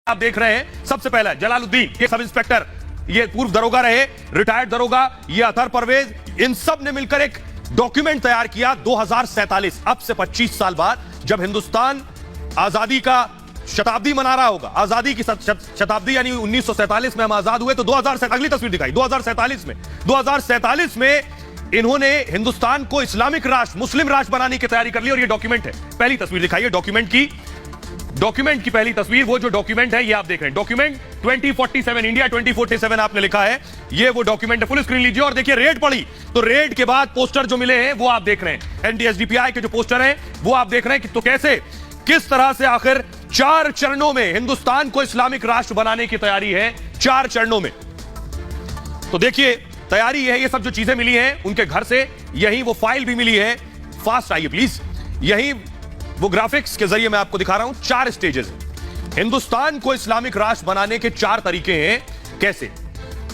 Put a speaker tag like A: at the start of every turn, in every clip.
A: आप देख रहे हैं सबसे पहला जलालुद्दीन, ये सब इंस्पेक्टर, ये पूर्व दरोगा रहे, रिटायर्ड दरोगा, ये अतर परवेज, इन सब ने मिलकर एक डॉक्यूमेंट तैयार किया 2047, अब से 25 साल बाद, जब हिंदुस्तान आजादी का शताब्दी मना रहा होगा। आजादी की शताब्दी यानी 1947 में हम आजाद हुए, तो 2047, अगली तस्वीर दिखाई, 2047 में इन्होंने हिंदुस्तान को इस्लामिक राष्ट्र, मुस्लिम राष्ट्र बनाने की तैयारी कर ली। और ये डॉक्यूमेंट है, पहली तस्वीर दिखाई डॉक्यूमेंट की पहली तस्वीर, वो जो डॉक्यूमेंट है ये आप देख रहे हैं, डॉक्यूमेंट 2047, इंडिया 2047 आपने लिखा है, ये वो डॉक्यूमेंट है। फुल स्क्रीन लीजिए और देखिए रेड पड़ी, तो रेड के बाद पोस्टर जो मिले हैं वो आप देख रहे हैं, एनडीएसडीपीआई के जो पोस्टर हैं वो आप देख रहे हैं कि तो कैसे, किस तरह से आखिर 4 चरणों में हिंदुस्तान को इस्लामिक राष्ट्र बनाने की तैयारी है, 4 चरणों में। तो देखिए तैयारी है, ये सब जो चीजें मिली हैं उनके घर से, यही वो फाइल भी मिली है। फास्ट आइए प्लीज, यही वो ग्राफिक्स के जरिए मैं आपको दिखा रहा हूं। 4 स्टेजेस हैं, हिंदुस्तान को इस्लामिक राष्ट्र बनाने के 4 तरीके हैं। कैसे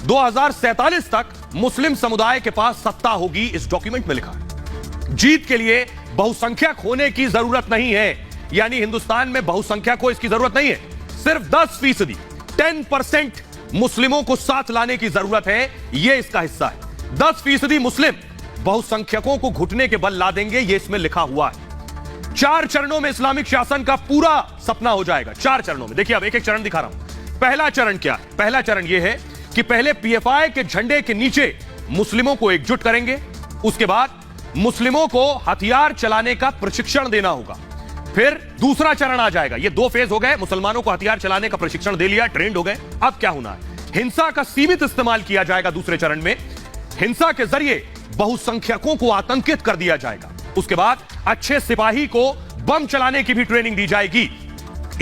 A: 2047 तक मुस्लिम समुदाय के पास सत्ता होगी, इस डॉक्यूमेंट में लिखा है। जीत के लिए बहुसंख्यक होने की जरूरत नहीं है, यानी हिंदुस्तान में बहुसंख्यक को इसकी जरूरत नहीं है, सिर्फ 10% 10% मुस्लिमों को साथ लाने की जरूरत है, यह इसका हिस्सा है। 10% मुस्लिम बहुसंख्यकों को घुटने के बल ला देंगे, यह इसमें लिखा हुआ है। 4 चरणों में इस्लामिक शासन का पूरा सपना हो जाएगा, 4 चरणों में। देखिए अब एक एक चरण दिखा रहा हूं। पहला चरण क्या है? पहला चरण यह है कि पहले पीएफआई के झंडे के नीचे मुस्लिमों को एकजुट करेंगे, उसके बाद मुस्लिमों को हथियार चलाने का प्रशिक्षण देना होगा। फिर दूसरा चरण आ जाएगा, ये 2 फेज हो गए, मुसलमानों को हथियार चलाने का प्रशिक्षण दे लिया, ट्रेंड हो गए। अब क्या होना है? हिंसा का सीमित इस्तेमाल किया जाएगा। दूसरे चरण में हिंसा के जरिए बहुसंख्यकों को आतंकित कर दिया जाएगा। उसके बाद अच्छे सिपाही को बम चलाने की भी ट्रेनिंग दी जाएगी।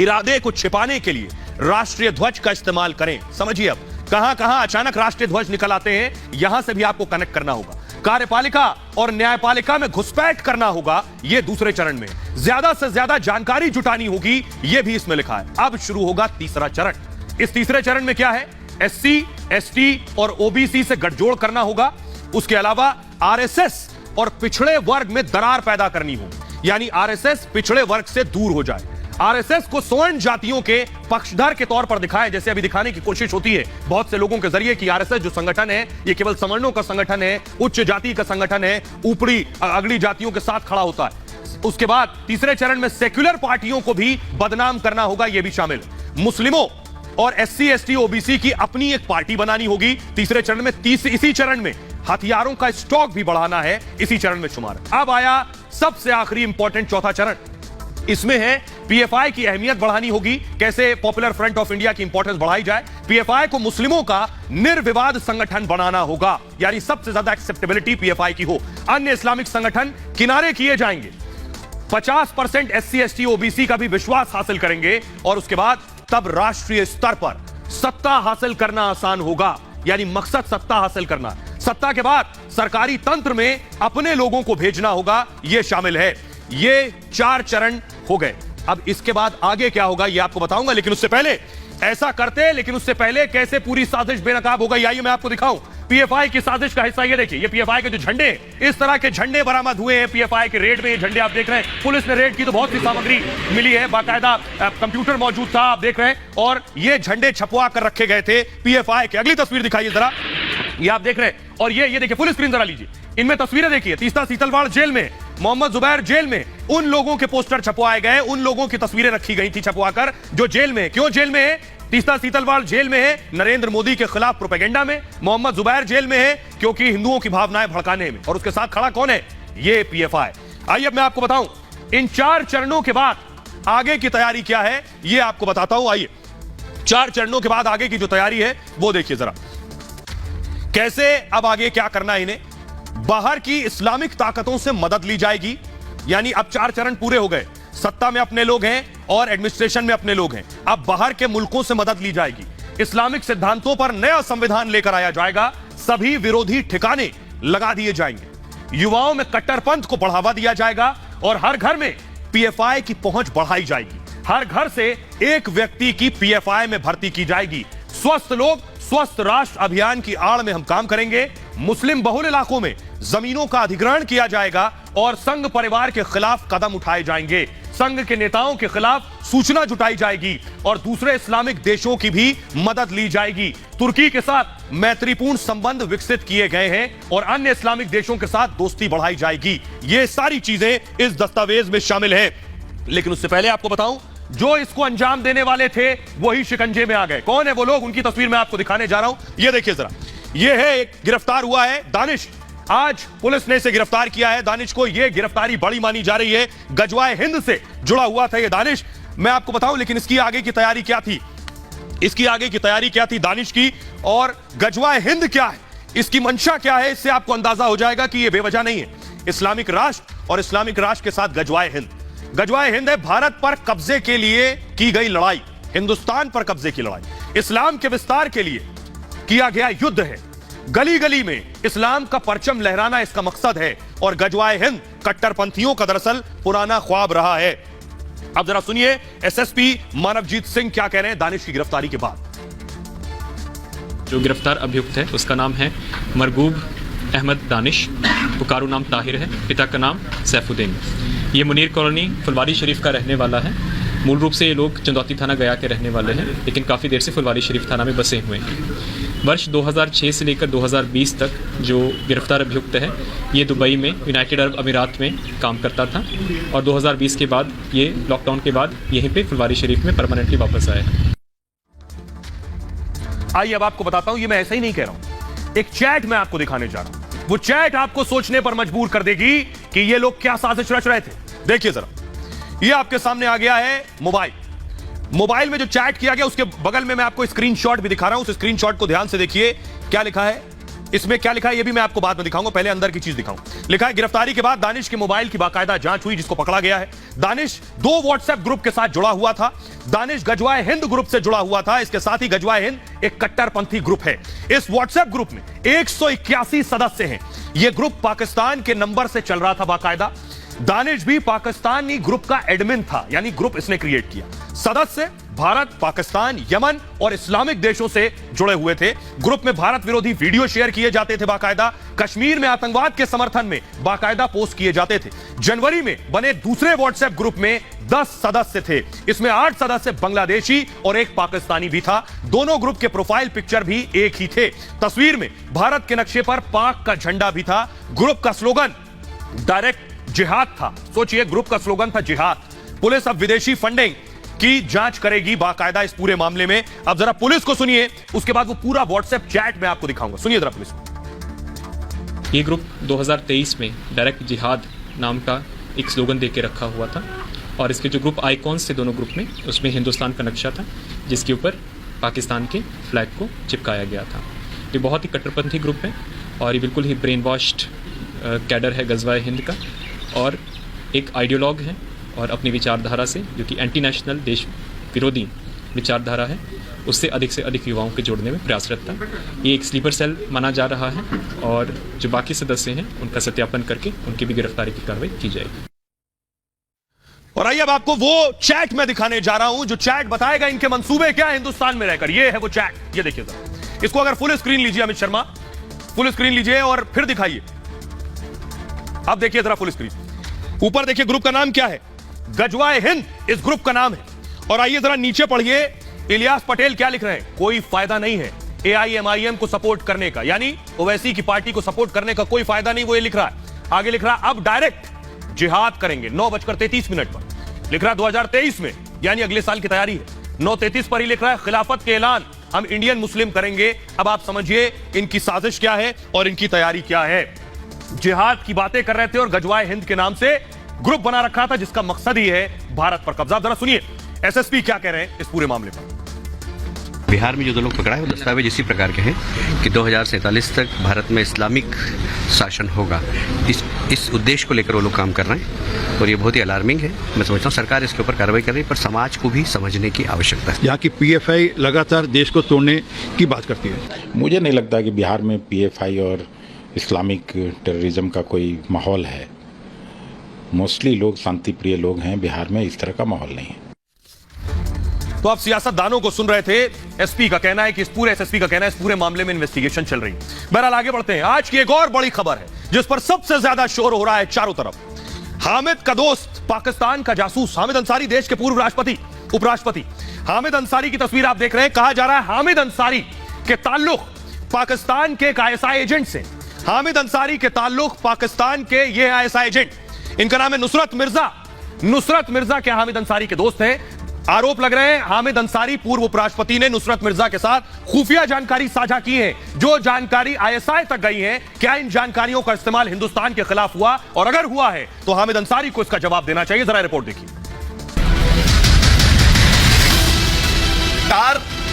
A: इरादे को छिपाने के लिए राष्ट्रीय ध्वज का इस्तेमाल करें। समझिए अब कहां कहां अचानक राष्ट्रीय ध्वज निकल आते हैं, यहां से भी आपको कनेक्ट करना होगा। कार्यपालिका और न्यायपालिका में घुसपैठ करना होगा, यह दूसरे चरण में। ज्यादा से ज्यादा जानकारी जुटानी होगी, यह भी इसमें लिखा है। अब शुरू होगा तीसरा चरण। इस तीसरे चरण में क्या है? एससी, एसटी और ओबीसी से गठजोड़ करना होगा। उसके अलावा आरएसएस और पिछड़े वर्ग में दरार पैदा करनी हो, यानी आरएसएस पिछड़े वर्ग से दूर हो जाए। आरएसएस को स्वर्ण जातियों के पक्षधर के तौर पर दिखाएं, जैसे अभी दिखाने की कोशिश होती है बहुत से लोगों के जरिए कि आरएसएस जो संगठन है ये केवल सवर्णों का संगठन है, उच्च जाति का संगठन है, ऊपरी अगली जातियों के साथ खड़ा होता है। उसके बाद तीसरे चरण में सेक्युलर पार्टियों को भी बदनाम करना होगा, यह भी शामिल। मुस्लिमों और एससी, एसटी, ओबीसी की अपनी एक पार्टी बनानी होगी तीसरे चरण में। इसी चरण में हथियारों का स्टॉक भी बढ़ाना है, इसी चरण में शुमार। अब आया सबसे आखिरी इंपॉर्टेंट चौथा चरण, इसमें है पीएफआई की अहमियत बढ़ानी होगी। कैसे पॉपुलर फ्रंट ऑफ इंडिया की इंपॉर्टेंस बढ़ाई जाए? पीएफआई को मुस्लिमों का निर्विवाद संगठन बनाना होगा, यानी सबसे ज्यादा एक्सेप्टेबिलिटी पीएफआई की हो। अन्य इस्लामिक संगठन किनारे किए जाएंगे। 50% एससी, एसटी, ओबीसी का भी विश्वास हासिल करेंगे, और उसके बाद तब राष्ट्रीय स्तर पर सत्ता हासिल करना आसान होगा, यानी मकसद सत्ता हासिल करना। सत्ता के बाद सरकारी तंत्र में अपने लोगों को भेजना होगा, यह शामिल है। ये 4 चरण हो गए। अब इसके बाद आगे क्या होगा यह आपको बताऊंगा, लेकिन उससे पहले ऐसा करते, लेकिन उससे पहले कैसे पूरी साजिश बेनकाब हो गई, आइए मैं आपको दिखाऊं। पीएफआई की साजिश का हिस्सा ये देखिए, ये पीएफआई के जो झंडे, इस तरह के झंडे बरामद हुए हैं पीएफआई के रेड में। ये झंडे आप देख रहे हैं, पुलिस ने रेड की तो बहुत सी सामग्री मिली है, बाकायदा कंप्यूटर मौजूद था, आप देख रहे हैं। और ये झंडे छपवा कर रखे गए थे पीएफआई के। अगली तस्वीर दिखाइए जरा, ये आप देख रहे हैं। और ये देखिए फुल स्क्रीन जरा लीजिए, इनमें तस्वीरें देखिए। तीस्ता सीतलवाड़ जेल में, मोहम्मद जुबैर जेल में, उन लोगों के पोस्टर छपवाए गए, उन लोगों की तस्वीरें रखी गई थी छपवाकर जो जेल में। क्यों जेल में है? तीस्ता सीतलवाड़ जेल में है नरेंद्र मोदी के खिलाफ प्रोपेगेंडा में। मोहम्मद जुबैर जेल में है क्योंकि हिंदुओं की भावनाएं भड़काने में, और उसके साथ खड़ा कौन है? ये पीएफआई। आइए अब मैं आपको बताऊं इन 4 चरणों के बाद आगे की तैयारी क्या है, ये आपको बताता हूं। आइए 4 चरणों के बाद आगे की जो तैयारी है वो देखिए जरा, कैसे अब आगे क्या करना है इन्हें। बाहर की इस्लामिक ताकतों से मदद ली जाएगी, यानी अब 4 चरण पूरे हो गए। सत्ता में अपने लोग हैं और एडमिनिस्ट्रेशन में अपने लोग हैं, अब बाहर के मुल्कों से मदद ली जाएगी। इस्लामिक सिद्धांतों पर नया संविधान लेकर आया जाएगा, सभी विरोधी ठिकाने लगा दिए जाएंगे, युवाओं में कट्टरपंथ को बढ़ावा दिया जाएगा, और हर घर में पीएफआई की पहुंच बढ़ाई जाएगी। हर घर से एक व्यक्ति की पीएफआई में भर्ती की जाएगी। स्वस्थ लोग स्वस्थ राष्ट्र अभियान की आड़ में हम काम करेंगे। मुस्लिम बहुल इलाकों में जमीनों का अधिग्रहण किया जाएगा और संघ परिवार के खिलाफ कदम उठाए जाएंगे। संघ के नेताओं के खिलाफ सूचना जुटाई जाएगी और दूसरे इस्लामिक देशों की भी मदद ली जाएगी। तुर्की के साथ मैत्रीपूर्ण संबंध विकसित किए गए हैं और अन्य इस्लामिक देशों के साथ दोस्ती बढ़ाई जाएगी। ये सारी चीजें इस दस्तावेज में शामिल हैं। लेकिन उससे पहले आपको बताऊं, जो इसको अंजाम देने वाले थे वही शिकंजे में आ गए। कौन है वो लोग, उनकी तस्वीर मैं आपको दिखाने जा रहा हूं। ये देखिए जरा, ये है एक गिरफ्तार हुआ है दानिश। आज पुलिस ने इसे गिरफ्तार किया है दानिश को। यह गिरफ्तारी बड़ी मानी जा रही है। गजवाए हिंद से जुड़ा हुआ था यह दानिश। मैं आपको बताऊं लेकिन इसकी आगे की तैयारी क्या थी, इसकी आगे की तैयारी क्या थी दानिश की, और गजवाए हिंद क्या है, इसकी मंशा क्या है, इससे आपको अंदाजा हो जाएगा कि यह बेवजह नहीं है। इस्लामिक राष्ट्र और इस्लामिक राष्ट्र के साथ गजवाए हिंद। गजवाए हिंद है भारत पर कब्जे के लिए की गई लड़ाई, हिंदुस्तान पर कब्जे की लड़ाई, इस्लाम के विस्तार के लिए किया गया युद्ध है। गली गली में इस्लाम का परचम लहराना इसका मकसद है और गजवाए हिंद कट्टरपंथियों का दरअसल पुराना ख्वाब रहा है। अब जरा सुनिए एसएसपी मानवजीत सिंह क्या कह रहे हैं दानिश की गिरफ्तारी के बाद।
B: जो गिरफ्तार अभियुक्त है उसका नाम है मरगूब अहमद दानिश, पुकारू नाम ताहिर है, पिता का नाम सैफुद्दीन। ये मुनीर कॉलोनी फुलवारी शरीफ का रहने वाला है। मूल रूप से ये लोग चंदौती थाना गया के रहने वाले हैं, लेकिन काफ़ी देर से फुलवारी शरीफ थाना में बसे हुए हैं। वर्ष 2006 से लेकर 2020 तक जो गिरफ्तार अभियुक्त है ये दुबई में यूनाइटेड अरब अमीरात में काम करता था और 2020 के बाद ये लॉकडाउन के बाद यहीं पे फुलवारी शरीफ में परमानेंटली वापस आया है।
A: आइए अब आपको बताता हूं, ये मैं ऐसा ही नहीं कह रहा हूं, एक चैट मैं आपको दिखाने जा रहा हूं। वो चैट आपको सोचने पर मजबूर कर देगी कि ये लोग क्या साजिश रच रहे थे। देखिए जरा, ये आपके सामने आ गया है मोबाइल में जो चैट किया गया उसके बगल में मैं आपको स्क्रीनशॉट भी दिखा रहा हूं। उस स्क्रीनशॉट को ध्यान से देखिए, क्या लिखा है इसमें, क्या लिखा है ये भी मैं आपको बाद में दिखाऊंगा, पहले अंदर की चीज दिखाऊं। लिखा है गिरफ्तारी के बाद दानिश के मोबाइल की बाकायदा जांच हुई जिसको पकड़ा गया है। दानिश 2 व्हाट्सएप ग्रुप के साथ जुड़ा हुआ था। दानिश गजवाए हिंद ग्रुप से जुड़ा हुआ था। इसके साथ ही गजवाए हिंद एक कट्टरपंथी ग्रुप है। इस व्हाट्सएप ग्रुप में 181 सदस्य हैं। यह ग्रुप पाकिस्तान के नंबर से चल रहा था बाकायदा। दानिश भी पाकिस्तानी ग्रुप का एडमिन था, यानी ग्रुप इसने क्रिएट किया। सदस्य भारत, पाकिस्तान, यमन और इस्लामिक देशों से जुड़े हुए थे। ग्रुप में भारत विरोधी वीडियो शेयर किए जाते थे बाकायदा। कश्मीर में आतंकवाद के समर्थन में बाकायदा पोस्ट किए जाते थे। जनवरी में बने दूसरे व्हाट्सएप ग्रुप में 10 सदस्य थे। इसमें 8 सदस्य बांग्लादेशी और एक पाकिस्तानी भी था। दोनों ग्रुप के प्रोफाइल पिक्चर भी एक ही थे। तस्वीर में भारत के नक्शे पर पाक का झंडा भी था। ग्रुप का स्लोगन डायरेक्ट जिहाद था। सोचिए, ग्रुप का स्लोगन था जिहाद। पुलिस अब विदेशी फंडिंग की जांच करेगी बाकायदा इस पूरे मामले में। अब जरा पुलिस को सुनिए, उसके बाद वो पूरा व्हाट्सएप चैट मैं आपको दिखाऊंगा। सुनिए जरा पुलिस को।
B: ये ग्रुप 2023 में डायरेक्ट जिहाद नाम का एक स्लोगन दे के रखा हुआ था और इसके जो ग्रुप आइकॉन्स थे दोनों ग्रुप में, उसमें हिंदुस्तान का नक्शा था जिसके ऊपर पाकिस्तान के फ्लैग को चिपकाया गया था। ये बहुत ही कट्टरपंथी ग्रुप है और ये बिल्कुल ही ब्रेन वॉश्ड कैडर है गजवाए हिंद का, और एक आइडियोलॉग है और अपनी विचारधारा से, जो कि एंटी नेशनल देश विरोधी विचारधारा है, उससे अधिक युवाओं के जोड़ने में प्रयासरत था। ये एक स्लीपर सेल माना जा रहा है और जो बाकी सदस्य हैं उनका सत्यापन करके उनकी भी गिरफ्तारी की कार्रवाई की जाएगी।
A: और आइए अब आपको वो चैट मैं दिखाने जा रहा हूं जो चैट बताएगा इनके मंसूबे क्या हिंदुस्तान में रहकर। ये है वो चैट, ये देखिए जरा। इसको अगर फुल स्क्रीन लीजिए अमित शर्मा, फुल स्क्रीन लीजिए और फिर दिखाइए। अब देखिए जरा फुल स्क्रीन, ऊपर देखिए ग्रुप का नाम क्या है, गजवाए हिंद इस ग्रुप का नाम है। और आइए जरा नीचे पढ़िए, इलियास पटेल क्या लिख रहे हैं, कोई फायदा नहीं है एआईएमआईएम को सपोर्ट करने का, यानी ओवैसी की पार्टी को सपोर्ट करने का कोई फायदा नहीं, वो ये लिख रहा है। आगे लिख रहा है अब डायरेक्ट जिहाद करेंगे 9:33 पर। लिख रहा है 2023 में, यानी अगले साल की तैयारी है। 9:33 पर ही लिख रहा है खिलाफत के ऐलान हम इंडियन मुस्लिम करेंगे। अब आप समझिए इनकी साजिश क्या है और इनकी तैयारी क्या है। जिहाद की बातें कर रहे थे और गजवाए हिंद के नाम से ग्रुप बना रखा था जिसका मकसद ही है भारत पर कब्जा। जरा सुनिए एसएसपी क्या कह रहे हैं इस पूरे मामले पर।
C: बिहार में जो 2 लोग पकड़ा है वो दस्तावेज इसी प्रकार के हैं कि 2047 तक भारत में इस्लामिक शासन होगा। इस उद्देश्य को लेकर वो लोग काम कर रहे हैं और ये बहुत ही अलार्मिंग है। मैं समझता हूँ सरकार इसके ऊपर कार्रवाई कर रही है, पर समाज को भी समझने की आवश्यकता है।
D: यहाँ की पीएफआई लगातार देश को तोड़ने की बात करती है।
E: मुझे नहीं लगता कि बिहार में पीएफआई और इस्लामिक टेररिज्म का कोई माहौल है। मोस्टली लोग शांतिप्रिय लोग हैं, बिहार में इस तरह का माहौल नहीं है।
A: तो आप सियासतदानों को सुन रहे थे। एसपी का कहना है कि एसएसपी का कहना है इस पूरे मामले में इन्वेस्टिगेशन चल रही है। बहरहाल आगे बढ़ते हैं। आज की एक और बड़ी खबर है जिस पर सबसे ज्यादा शोर हो रहा है चारों तरफ। हामिद का दोस्त पाकिस्तान का जासूस हामिद अंसारी, देश के पूर्व राष्ट्रपति उपराष्ट्रपति हामिद अंसारी की तस्वीर आप देख रहे हैं। कहा जा रहा है हामिद अंसारी के ताल्लुक पाकिस्तान के एक आईएसआई एजेंट से। हामिद अंसारी के ताल्लुक पाकिस्तान के ये आईएसआई एजेंट, इनका नाम है नुसरत मिर्जा। नुसरत मिर्जा के हामिद अंसारी के दोस्त हैं। आरोप लग रहे हैं हामिद अंसारी पूर्व उपराष्ट्रपति ने नुसरत मिर्जा के साथ खुफिया जानकारी साझा की है, जो जानकारी आईएसआई तक गई है। क्या इन जानकारियों का इस्तेमाल हिंदुस्तान के खिलाफ हुआ, और अगर हुआ है तो हामिद अंसारी को इसका जवाब देना चाहिए। जरा रिपोर्ट देखिए।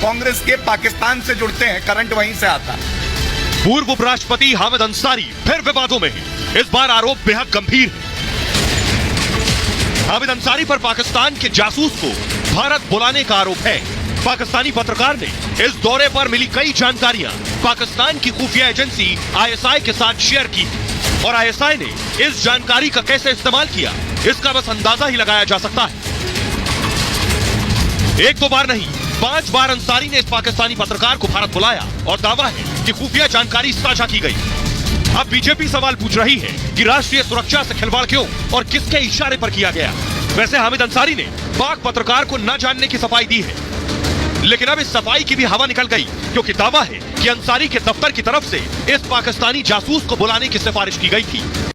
F: कांग्रेस के पाकिस्तान से जुड़ते हैं, करंट वहीं से आता है।
A: पूर्व उपराष्ट्रपति हामिद अंसारी फिर विवादों में है। इस बार आरोप बेहद गंभीर है। हामिद अंसारी पर पाकिस्तान के जासूस को भारत बुलाने का आरोप है। पाकिस्तानी पत्रकार ने इस दौरे पर मिली कई जानकारियां पाकिस्तान की खुफिया एजेंसी आईएसआई के साथ शेयर की, और आईएसआई ने इस जानकारी का कैसे इस्तेमाल किया, इसका बस अंदाजा ही लगाया जा सकता है। एक दो बार नहीं, 5 बार अंसारी ने इस पाकिस्तानी पत्रकार को भारत बुलाया और दावा है कि खुफिया जानकारी साझा की गई। अब बीजेपी सवाल पूछ रही है कि राष्ट्रीय सुरक्षा से खिलवाड़ क्यों और किसके इशारे पर किया गया। वैसे हामिद अंसारी ने पाक पत्रकार को न जानने की सफाई दी है, लेकिन अब इस सफाई की भी हवा निकल गई, क्योंकि दावा है कि अंसारी के दफ्तर की तरफ से इस पाकिस्तानी जासूस को बुलाने की सिफारिश की गई थी।